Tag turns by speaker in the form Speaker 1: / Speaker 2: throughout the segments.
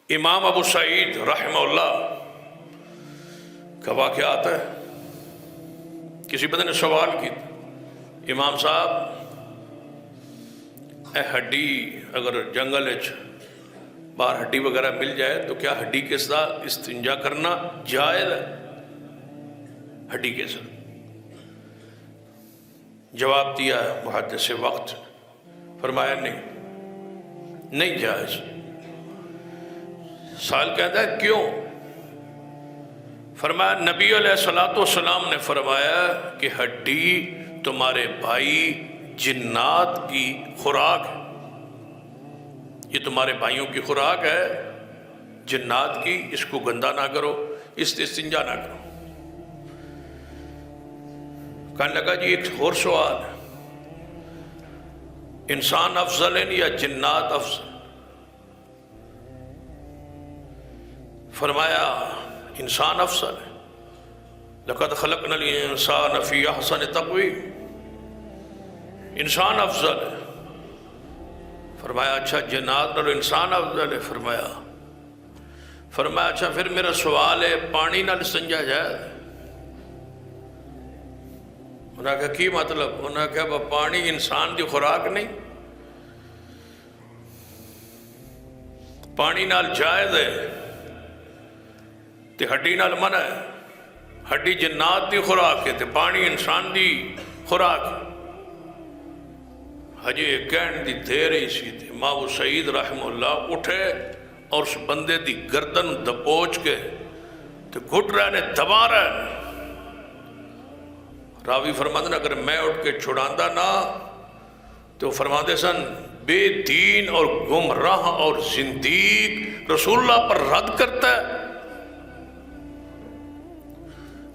Speaker 1: امام ابو سعید رحمہ اللہ کا واقعات ہے. کسی بندے نے سوال کی، امام صاحب اے ہڈی اگر جنگل باہر ہڈی وغیرہ مل جائے تو کیا ہڈی کے ساتھ استنجا کرنا جائز ہے؟ ہڈی کے ساتھ جواب دیا محدث وقت، فرمایا نہیں جائز. سوال کہتا ہے کیوں؟ فرمایا نبی علیہ السلام نے فرمایا کہ ہڈی تمہارے بھائی جنات کی خوراک ہے، یہ تمہارے بھائیوں کی خوراک ہے جنات کی، اس کو گندا نہ کرو، اس سے استنجا نہ کرو. کہنے لگا جی ایک اور سوال ہے، انسان افضل ہے یا جنات افضل؟ فرمایا انسان افضل ہے، لقد خلقنا الانسان فی احسن تقویم، انسان افضل ہے. فرمایا اچھا جنات اور انسان افضل ہے؟ فرمایا اچھا پھر میرا سوال ہے پانی نال استنجا جائے؟ انہوں نے کہا کی مطلب؟ انہوں نے کہا پانی انسان دی خوراک نہیں، پانی نال جائز ہے تے ہڈی نال منع ہے. ہڈی جنات دی خوراک ہے تے پانی انسان دی خوراک ہے. ہجے کہن دی دیر ہی سی تے امام ابو سعید رحمہ اللہ اٹھے اور اس بندے دی گردن دبوچ کے تے گھٹ رہے نے دبا رہے. راوی فرماندے اگر میں اٹھ کے چھڑاندہ نہ تو فرماندے سن بے دین اور گمراہ اور زندیق رسول اللہ پر رد کرتا ہے.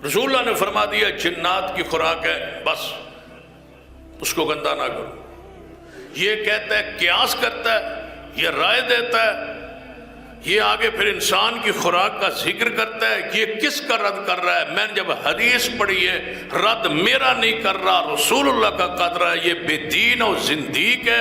Speaker 1: رسول اللہ نے فرما دیا جنات کی خوراک ہے، بس اس کو گندا نہ کرو. یہ کہتا ہے قیاس کرتا ہے، یہ رائے دیتا ہے، یہ آگے پھر انسان کی خوراک کا ذکر کرتا ہے. یہ کس کا رد کر رہا ہے؟ میں نے جب حدیث پڑھی ہے رد میرا نہیں کر رہا، رسول اللہ کا قدر ہے. یہ بے دین اور زندیق ہے.